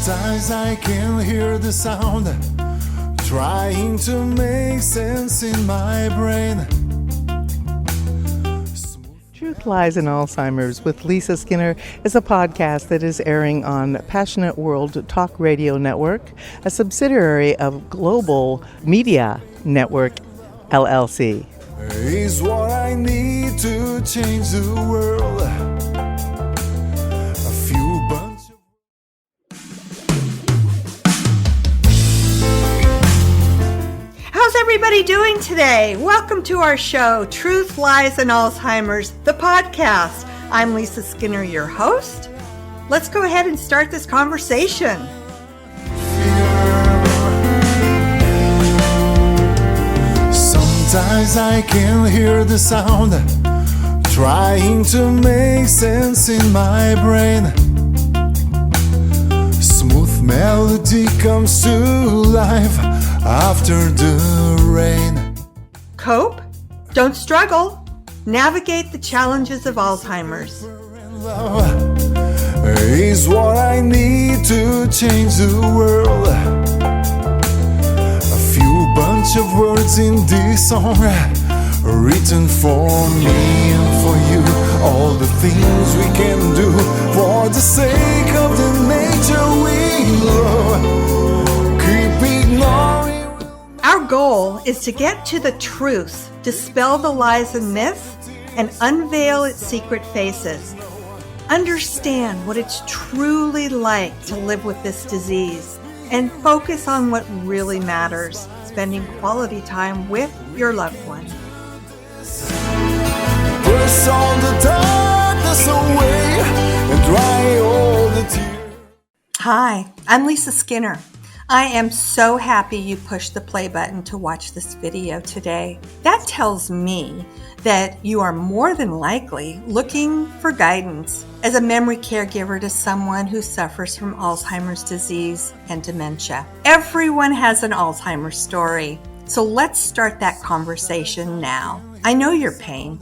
Sometimes I can hear the sound trying to make sense in my brain. Truth Lies in Alzheimer's with Lisa Skinner is a podcast that is airing on Passionate World Talk Radio Network, a subsidiary of Global Media Network, LLC. Is what I need to change the world. A few bunch of... How's everybody doing today? Welcome to our show, Truth Lies in Alzheimer's, the podcast. I'm Lisa Skinner, your host. Let's go ahead and start this conversation. Sometimes I can hear the sound trying to make sense in my brain. Smooth melody comes to life after the rain. Cope, don't struggle. Navigate the challenges of Alzheimer's. Love is what I need to change the world. Bunch of words in this song written for me and for you. All the things we can do for the sake of the nature we love. Keep ignoring. Our goal is to get to the truth, dispel the lies and myths, and unveil its secret faces. Understand what it's truly like to live with this disease and focus on what really matters. Spending quality time with your loved one. Push all the darkness away and dry all the tears. Hi, I'm Lisa Skinner. I am so happy you pushed the play button to watch this video today. That tells me that you are more than likely looking for guidance as a memory caregiver to someone who suffers from Alzheimer's disease and dementia. Everyone has an Alzheimer's story, so let's start that conversation now. I know your pain.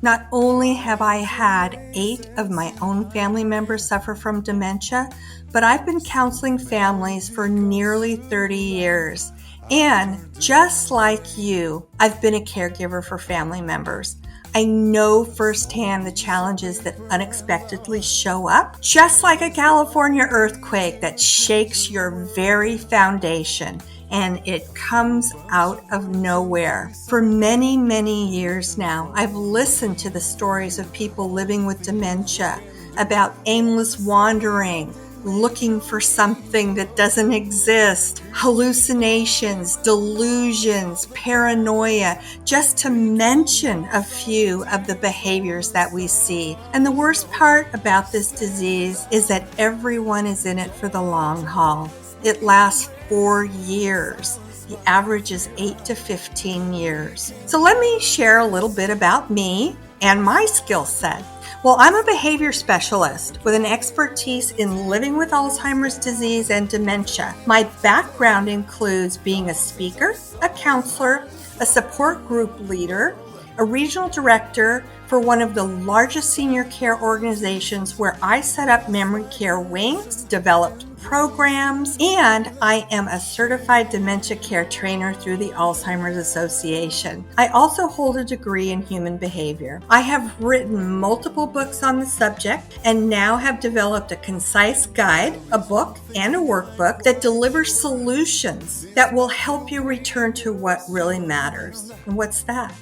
Not only have I had 8 of my own family members suffer from dementia, but I've been counseling families for nearly 30 years. And just like you, I've been a caregiver for family members. I know firsthand the challenges that unexpectedly show up, just like a California earthquake that shakes your very foundation, and it comes out of nowhere. For many, many years now, I've listened to the stories of people living with dementia, about aimless wandering, looking for something that doesn't exist, hallucinations, delusions, paranoia, just to mention a few of the behaviors that we see. And the worst part about this disease is that everyone is in it for the long haul. It lasts 4 years. The average is 8 to 15 years. So let me share a little bit about me and my skill set. Well, I'm a behavior specialist with an expertise in living with Alzheimer's disease and dementia. My background includes being a speaker, a counselor, a support group leader, a regional director for one of the largest senior care organizations where I set up memory care wings, developed programs, and I am a certified dementia care trainer through the Alzheimer's Association. I also hold a degree in human behavior. I have written multiple books on the subject and now have developed a concise guide, a book, and a workbook that delivers solutions that will help you return to what really matters. And what's that?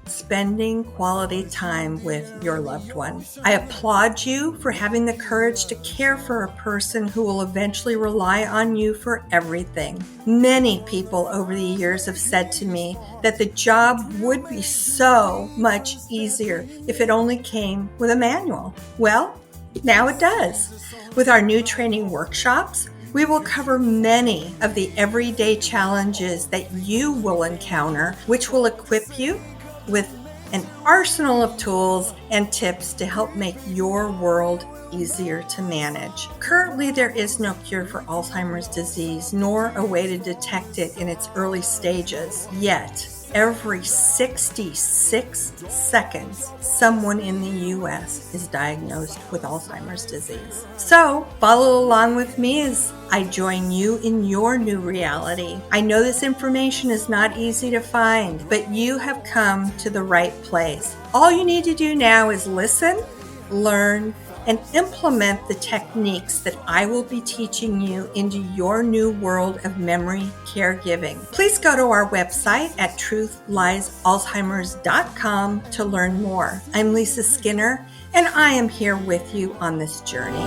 Spending quality time with your loved one. I applaud you for having the courage to care for a person who will eventually rely on you for everything. Many people over the years have said to me that the job would be so much easier if it only came with a manual. Well, now it does. With our new training workshops, we will cover many of the everyday challenges that you will encounter, which will equip you with an arsenal of tools and tips to help make your world easier to manage. Currently, there is no cure for Alzheimer's disease, nor a way to detect it in its early stages. Yet, Every 66 seconds, someone in the U.S. is diagnosed with Alzheimer's disease. So, follow along with me as I join you in your new reality. I know this information is not easy to find, but you have come to the right place. All you need to do now is listen, learn, and implement the techniques that I will be teaching you into your new world of memory caregiving. Please go to our website at truthliesalzheimers.com to learn more. I'm Lisa Skinner, and I am here with you on this journey.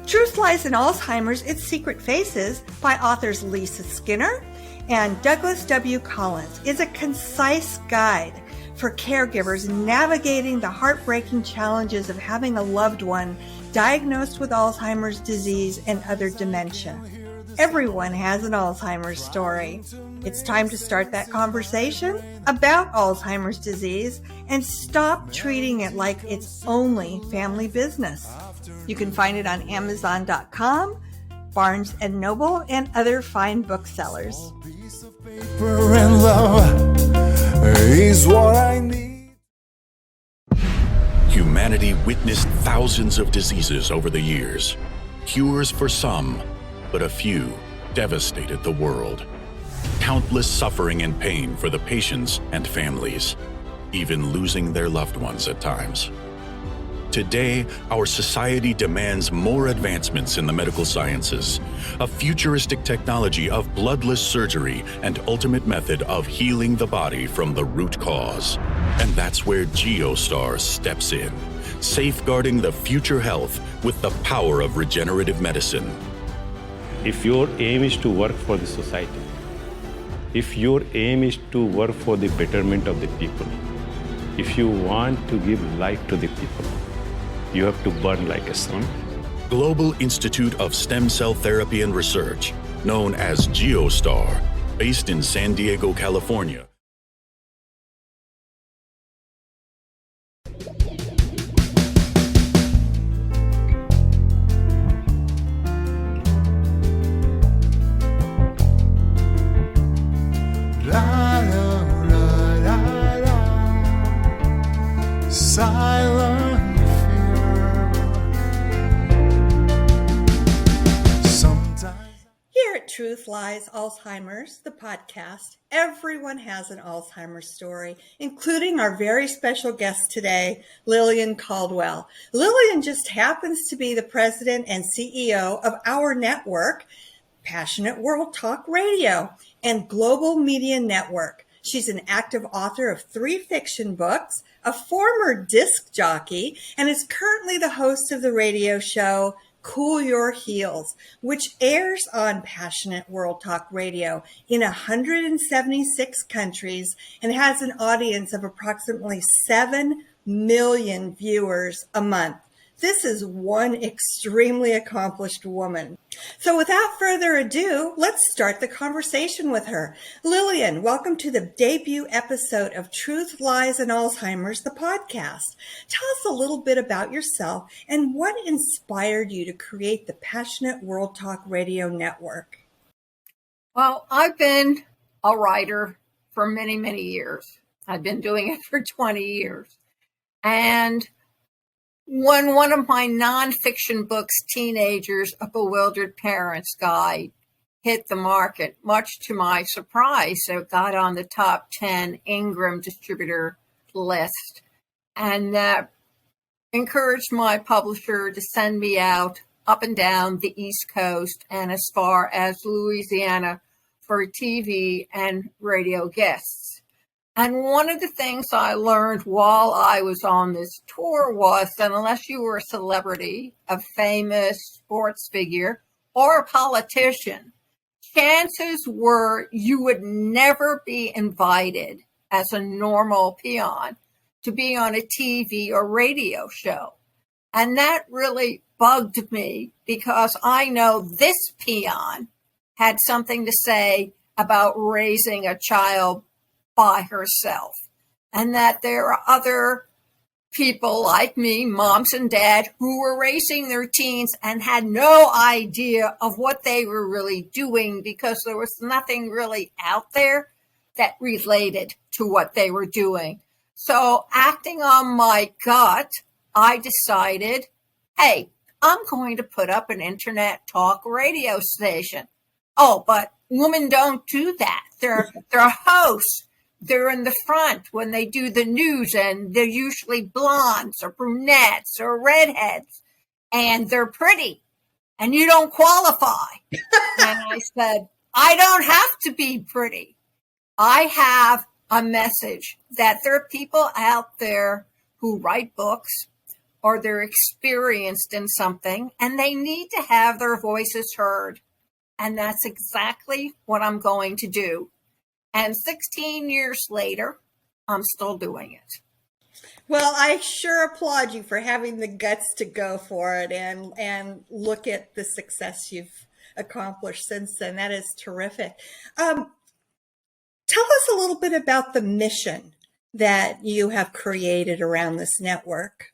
Truth Lies in Alzheimer's, Its Secret Faces by authors Lisa Skinner and Douglas W. Collins is a concise guide for caregivers navigating the heartbreaking challenges of having a loved one diagnosed with Alzheimer's disease and other dementia. Everyone has an Alzheimer's story. It's time to start that conversation about Alzheimer's disease and stop treating it like it's only family business. You can find it on Amazon.com, Barnes & Noble, and other fine booksellers. Paper and love is what I need. Humanity witnessed thousands of diseases over the years. Cures for some, but a few devastated the world. Countless suffering and pain for the patients and families, even losing their loved ones at times. Today, our society demands more advancements in the medical sciences, a futuristic technology of bloodless surgery and ultimate method of healing the body from the root cause. And that's where GeoStar steps in, safeguarding the future health with the power of regenerative medicine. If your aim is to work for the society, if your aim is to work for the betterment of the people, if you want to give life to the people, you have to burn like a sun. Global Institute of Stem Cell Therapy and Research, known as GeoStar, based in San Diego, California. Silent fear. Sometimes. Here at Truth Lies Alzheimer's, the podcast, everyone has an Alzheimer's story, including our very special guest today, Lillian Caldwell. Lillian just happens to be the president and CEO of our network, Passionate World Talk Radio and Global Media Network. She's an active author of 3 fiction books, a former disc jockey, and is currently the host of the radio show Cool Your Heels, which airs on Passionate World Talk Radio in 176 countries and has an audience of approximately 7 million viewers a month. This is one extremely accomplished woman. So without further ado, let's start the conversation with her. Lillian, welcome to the debut episode of Truth, Lies, and Alzheimer's, the podcast. Tell us a little bit about yourself and what inspired you to create the Passionate World Talk Radio Network. Well, I've been a writer for many, many years. I've been doing it for 20 years. And when one of my nonfiction books, Teenagers, A Bewildered Parent's Guide, hit the market, much to my surprise, it got on the top 10 Ingram distributor list. And that encouraged my publisher to send me out up and down the East Coast and as far as Louisiana for TV and radio guests. And one of the things I learned while I was on this tour was that unless you were a celebrity, a famous sports figure, or a politician, chances were you would never be invited as a normal peon to be on a TV or radio show. And that really bugged me because I know this peon had something to say about raising a child by herself, and that there are other people like me, moms and dad, who were raising their teens and had no idea of what they were really doing because there was nothing really out there that related to what they were doing. So acting on my gut, I decided, hey, I'm going to put up an internet talk radio station. Oh, but women don't do that. They're hosts. They're in the front when they do the news, and they're usually blondes or brunettes or redheads, and they're pretty, and you don't qualify. And I said, I don't have to be pretty. I have a message that there are people out there who write books or they're experienced in something and they need to have their voices heard. And that's exactly what I'm going to do. And 16 years later, I'm still doing it. Well, I sure applaud you for having the guts to go for it and look at the success you've accomplished since then. That is terrific. Tell us a little bit about the mission that you have created around this network.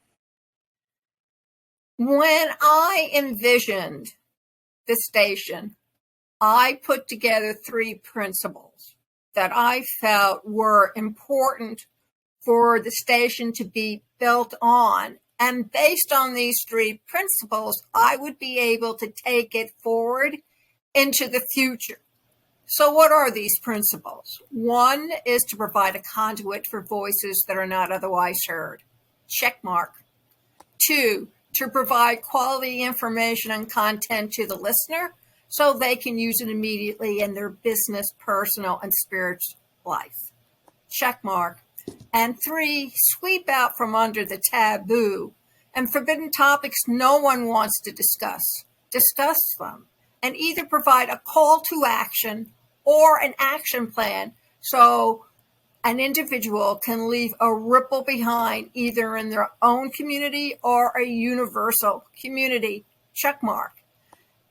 When I envisioned the station, I put together 3 principles that I felt were important for the station to be built on. And based on these 3 principles, I would be able to take it forward into the future. So what are these principles? 1 is to provide a conduit for voices that are not otherwise heard. Check mark. 2, to provide quality information and content to the listener so they can use it immediately in their business, personal, and spiritual life. Check mark. And 3, sweep out from under the taboo and forbidden topics no one wants to discuss. Discuss them and either provide a call to action or an action plan so an individual can leave a ripple behind either in their own community or a universal community. Check mark.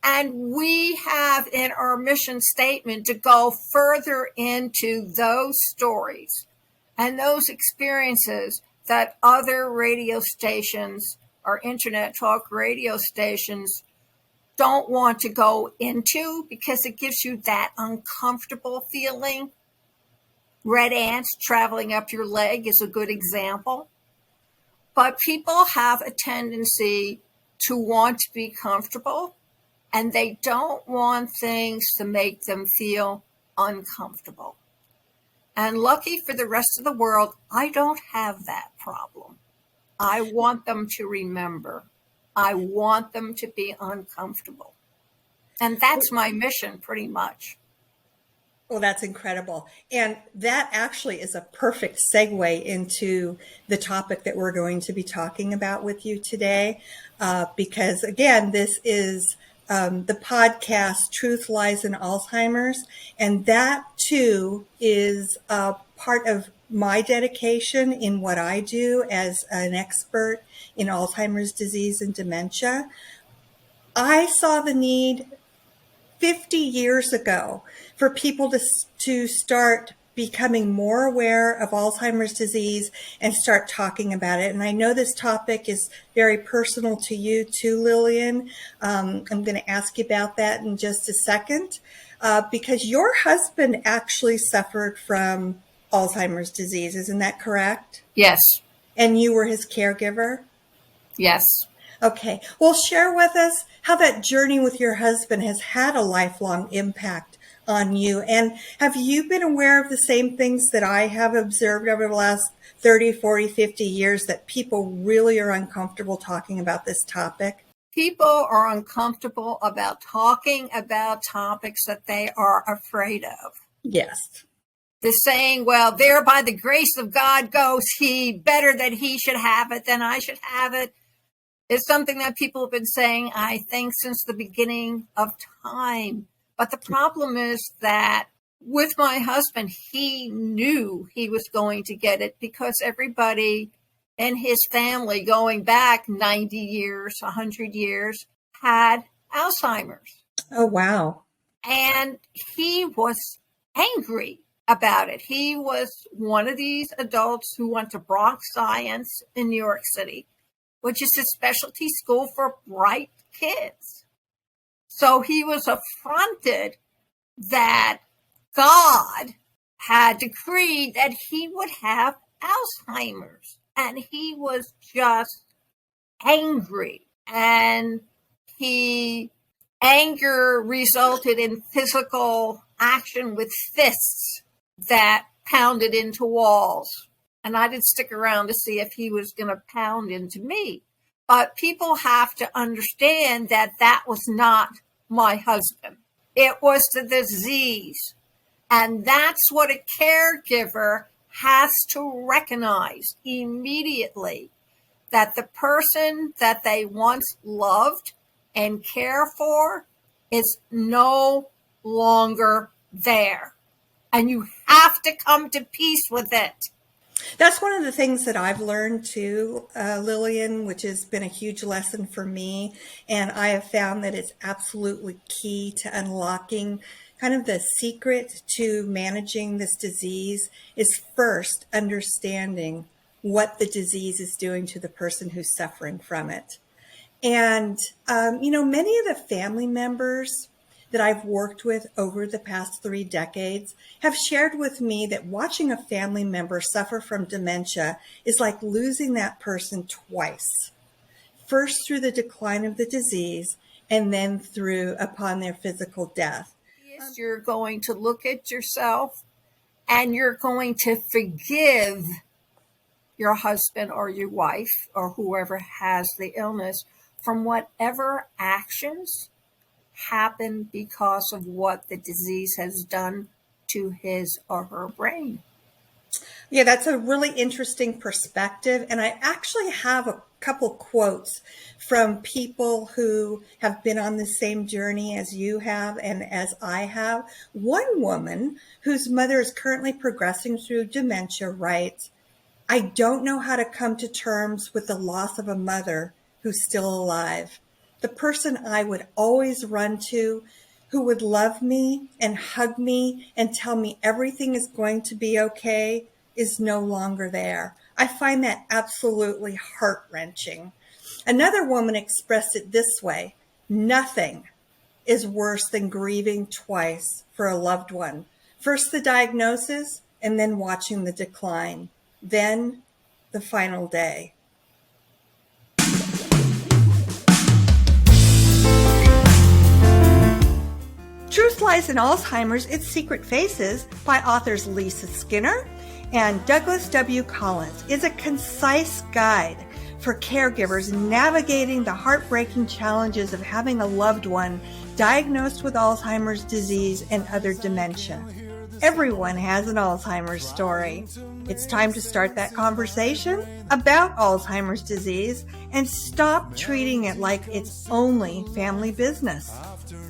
And we have in our mission statement to go further into those stories and those experiences that other radio stations or internet talk radio stations don't want to go into because it gives you that uncomfortable feeling. Red ants traveling up your leg is a good example. But people have a tendency to want to be comfortable, and they don't want things to make them feel uncomfortable. And lucky for the rest of the world, I don't have that problem. I want them to remember. I want them to be uncomfortable. And that's my mission pretty much. Well, that's incredible. And that actually is a perfect segue into the topic that we're going to be talking about with you today. Because again, this is the podcast, Truth, Lies, and Alzheimer's. And that too is part of my dedication in what I do as an expert in Alzheimer's disease and dementia. I saw the need 50 years ago for people to start becoming more aware of Alzheimer's disease and start talking about it. And I know this topic is very personal to you too, Lillian. I'm going to ask you about that in just a second, because your husband actually suffered from Alzheimer's disease. Isn't that correct? Yes. And you were his caregiver? Yes. Okay. Well, share with us how that journey with your husband has had a lifelong impact on you. And have you been aware of the same things that I have observed over the last 30, 40, 50 years, that people really are uncomfortable talking about this topic? People are uncomfortable about talking about topics that they are afraid of. Yes. The saying, well, there by the grace of God goes he, better that he should have it than I should have it, is something that people have been saying, I think, since the beginning of time. But the problem is that with my husband, he knew he was going to get it because everybody in his family going back 90 years, 100 years, had Alzheimer's. Oh, wow. And he was angry about it. He was one of these adults who went to Bronx Science in New York City, which is a specialty school for bright kids. So he was affronted that God had decreed that he would have Alzheimer's. And he was just angry. And anger resulted in physical action with fists that pounded into walls. And I didn't stick around to see if he was going to pound into me. But people have to understand that that was not my husband. It was the disease. And that's what a caregiver has to recognize immediately, that the person that they once loved and cared for is no longer there. And you have to come to peace with it. That's one of the things that I've learned too, Lillian, which has been a huge lesson for me. And I have found that it's absolutely key to unlocking kind of the secret to managing this disease is first understanding what the disease is doing to the person who's suffering from it. And, many of the family members that I've worked with over the past 3 decades have shared with me that watching a family member suffer from dementia is like losing that person twice. First through the decline of the disease, and then through upon their physical death. You're going to look at yourself and you're going to forgive your husband or your wife or whoever has the illness from whatever actions happen because of what the disease has done to his or her brain. Yeah, that's a really interesting perspective. And I actually have a couple quotes from people who have been on the same journey as you have and as I have. One woman whose mother is currently progressing through dementia writes, "I don't know how to come to terms with the loss of a mother who's still alive. The person I would always run to, who would love me and hug me and tell me everything is going to be okay, is no longer there." I find that absolutely heart-wrenching. Another woman expressed it this way: "Nothing is worse than grieving twice for a loved one. First the diagnosis, and then watching the decline. Then the final day." Truth Lies in Alzheimer's, Its Secret Faces by authors Lisa Skinner and Douglas W. Collins is a concise guide for caregivers navigating the heartbreaking challenges of having a loved one diagnosed with Alzheimer's disease and other dementia. Everyone has an Alzheimer's story. It's time to start that conversation about Alzheimer's disease and stop treating it like it's only family business.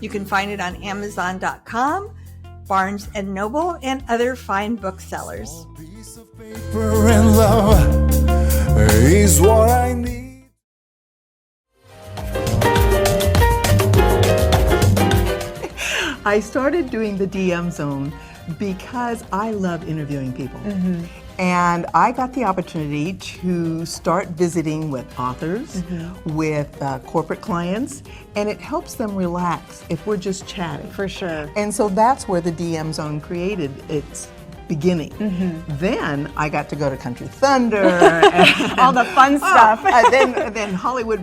You can find it on Amazon.com, Barnes & Noble, and other fine booksellers. Paper and love is what I need. I started doing the DM Zone because I love interviewing people. Mm-hmm. And I got the opportunity to start visiting with authors, with corporate clients, and it helps them relax if we're just chatting. For sure. And so that's where the DM Zone created its beginning. Then I got to go to Country Thunder. And, all the fun stuff. Then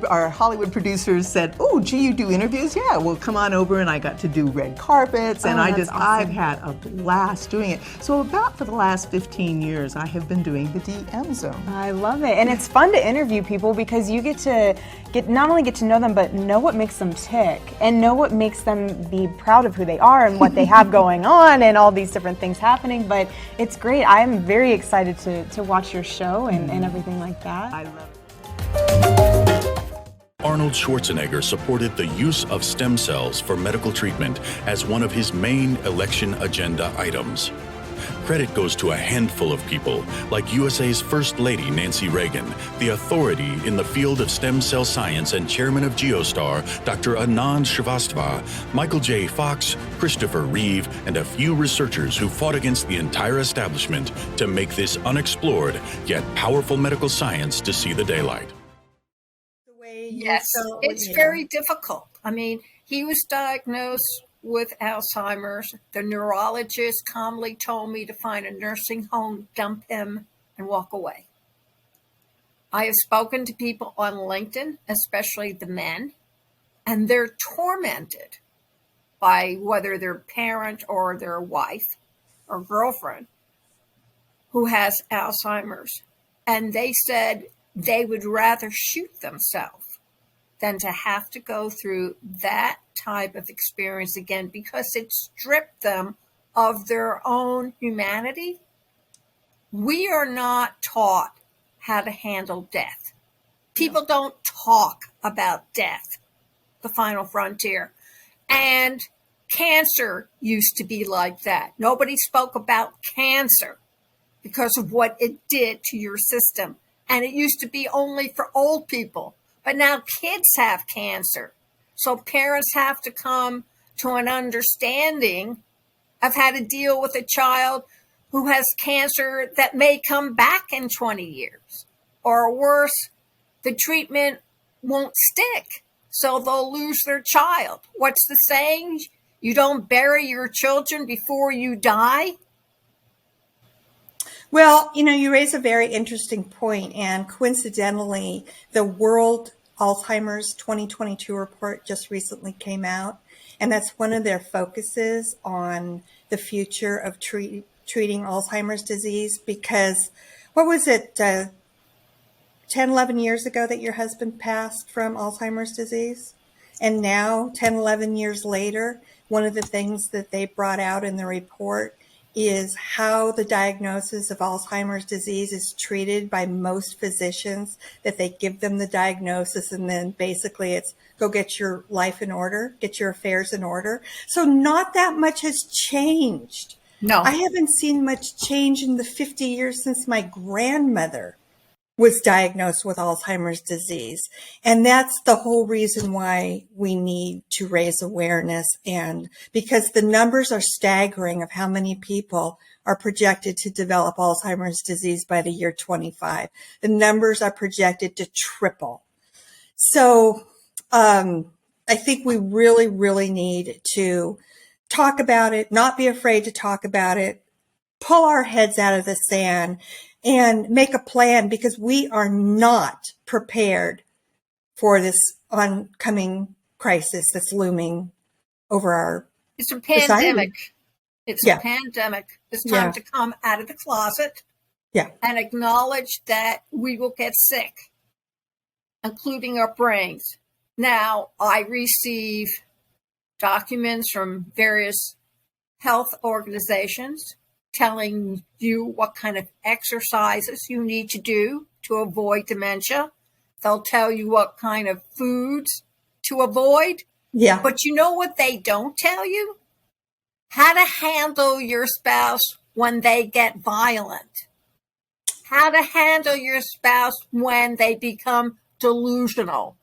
our Hollywood producers said, "Oh, gee, you do interviews? Yeah, well, come on over." And I got to do red carpets, and that's awesome. I've had a blast doing it. So about for the last 15 years, I have been doing the DM Zone. I love it. And it's fun to interview people because you get to not only get to know them, but know what makes them tick and know what makes them be proud of who they are and what they have going on and all these different things happening. But it's great. I'm very excited to watch your show and everything like that. I love it. Arnold Schwarzenegger supported the use of stem cells for medical treatment as one of his main election agenda items. credit goes to a handful of people, like USA's First Lady Nancy Reagan, the authority in the field of stem cell science and chairman of Geostar, Dr. Anand Srivastava, Michael J. Fox, Christopher Reeve, and a few researchers who fought against the entire establishment to make this unexplored yet powerful medical science to see the daylight. Yes, it's very difficult. I mean, he was diagnosed with Alzheimer's. The neurologist calmly told me to find a nursing home, dump him, and walk away. I have spoken to people on LinkedIn, especially the men, and they're tormented by whether their parent or their wife or girlfriend who has Alzheimer's. And they said they would rather shoot themselves than to have to go through that type of experience again, because it stripped them of their own humanity. We are not taught how to handle death. People don't talk about death, the final frontier. And cancer used to be like that. Nobody spoke about cancer because of what it did to your system. And it used to be only for old people. But now kids have cancer. So parents have to come to an understanding of how to deal with a child who has cancer that may come back in 20 years. Or worse, the treatment won't stick, so they'll lose their child. What's the saying? You don't bury your children before you die? Well, you raise a very interesting point, and coincidentally, the World Alzheimer's 2022 report just recently came out, and that's one of their focuses on the future of treating Alzheimer's disease, because what was it, 10, 11 years ago that your husband passed from Alzheimer's disease? And now, 10, 11 years later, one of the things that they brought out in the report is how the diagnosis of Alzheimer's disease is treated by most physicians, that they give them the diagnosis and then basically it's go get your life in order, get your affairs in order. So not that much has changed. No. I haven't seen much change in the 50 years since my grandmother was diagnosed with Alzheimer's disease. And that's the whole reason why we need to raise awareness, and because the numbers are staggering of how many people are projected to develop Alzheimer's disease by the year 25. The numbers are projected to triple. So I think we really, really need to talk about it, not be afraid to talk about it, pull our heads out of the sand, and make a plan, because we are not prepared for this oncoming crisis that's looming over our It's a pandemic. society. It's Yeah. a pandemic. It's time to come out of the closet and acknowledge that we will get sick, including our brains. Now, I receive documents from various health organizations telling you what kind of exercises you need to do to avoid dementia. They'll tell you what kind of foods to avoid. Yeah. But you know what they don't tell you? How to handle your spouse when they get violent. How to handle your spouse when they become delusional.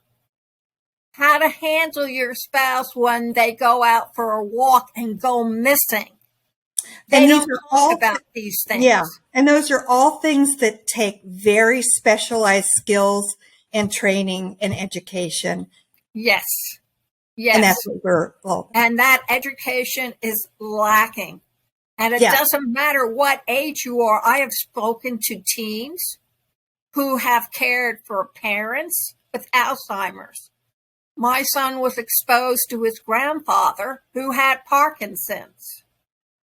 How to handle your spouse when they go out for a walk and go missing. They don't talk about these things. Yeah. And those are all things that take very specialized skills and training and education. Yes. Yes. And that's what and that education is lacking. And it doesn't matter what age you are. I have spoken to teens who have cared for parents with Alzheimer's. My son was exposed to his grandfather who had Parkinson's.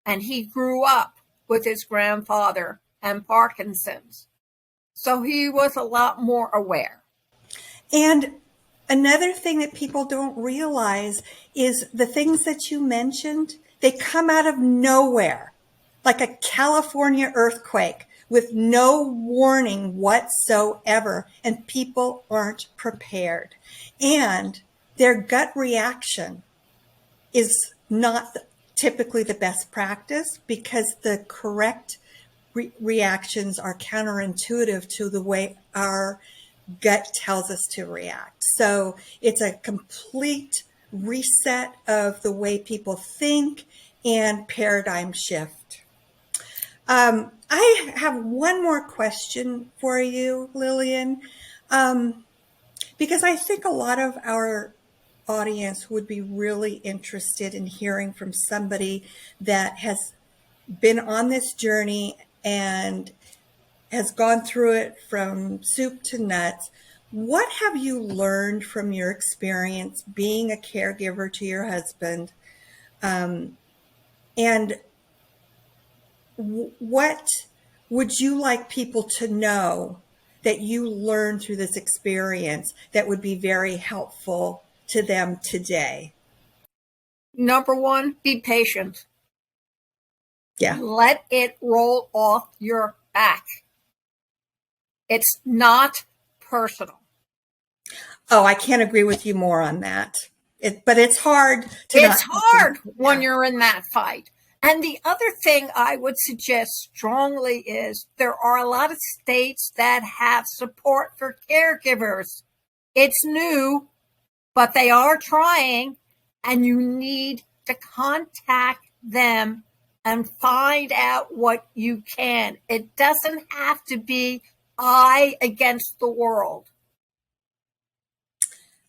And he grew up with his grandfather and Parkinson's. So he was a lot more aware. And another thing that people don't realize is the things that you mentioned, they come out of nowhere, like a California earthquake with no warning whatsoever, and people aren't prepared. And their gut reaction is not typically the best practice because the correct reactions are counterintuitive to the way our gut tells us to react. So it's a complete reset of the way people think and paradigm shift. I have one more question for you, Lillian, because I think a lot of our audience would be really interested in hearing from somebody that has been on this journey and has gone through it from soup to nuts. What have you learned from your experience being a caregiver to your husband? And what would you like people to know that you learned through this experience that would be very helpful to them today? Number one, be patient. Yeah. Let it roll off your back. It's not personal. Oh, I can't agree with you more on that. But it's hard to It's hard when you're in that fight. And the other thing I would suggest strongly is there are a lot of states that have support for caregivers. It's new, but they are trying, and you need to contact them and find out what you can. It doesn't have to be I against the world.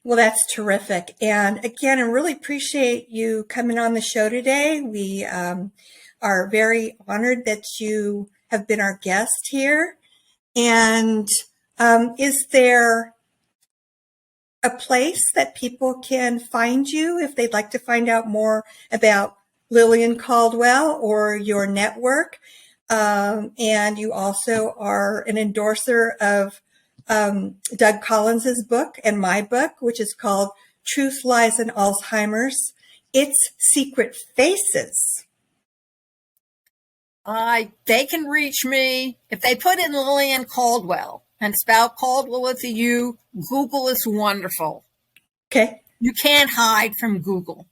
Well, that's terrific. And again, I really appreciate you coming on the show today. We are very honored that you have been our guest here. And is there a place that people can find you if they'd like to find out more about Lillian Caldwell or your network? And you also are an endorser of Doug Collins's book and my book, which is called Truth, Lies, and Alzheimer's, Its Secret Faces. They can reach me if they put in Lillian Caldwell and spell Caldwell with a U. Google is wonderful. Okay. You can't hide from Google.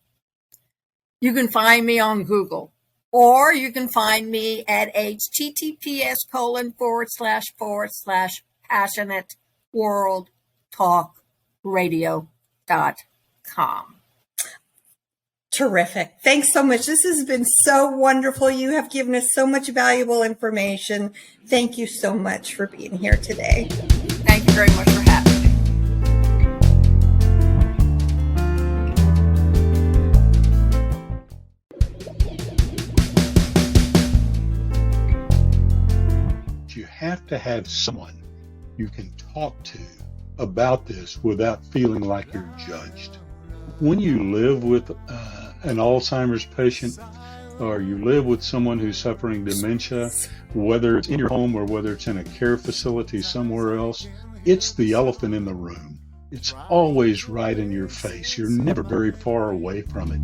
You can find me on Google, or you can find me at https://passionateworldtalkradio.com. Terrific. Thanks so much. This has been so wonderful. You have given us so much valuable information. Thank you so much for being here today. Thank you very much for having me. You have to have someone you can talk to about this without feeling like you're judged. When you live with an Alzheimer's patient, or you live with someone who's suffering dementia, whether it's in your home or whether it's in a care facility somewhere else, it's the elephant in the room. It's always right in your face. You're never very far away from it.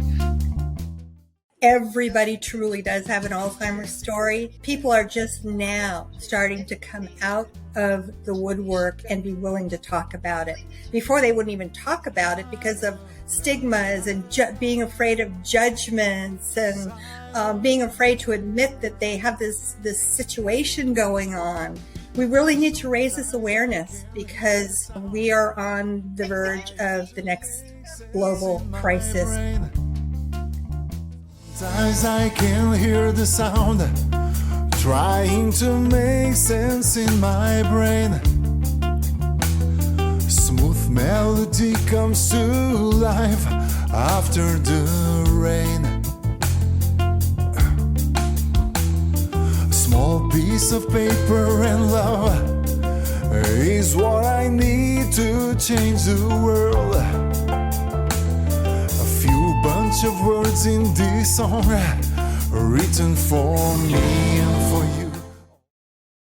Everybody truly does have an Alzheimer's story. People are just now starting to come out of the woodwork and be willing to talk about it. Before, they wouldn't even talk about it because of stigmas and being afraid of judgments and being afraid to admit that they have this situation going on. We really need to raise this awareness because we are on the verge of the next global crisis. Sometimes I can hear the sound trying to make sense in my brain. Smooth melody comes to life after the rain. A small piece of paper and love is what I need to change the world. Bunch of words in this song written for me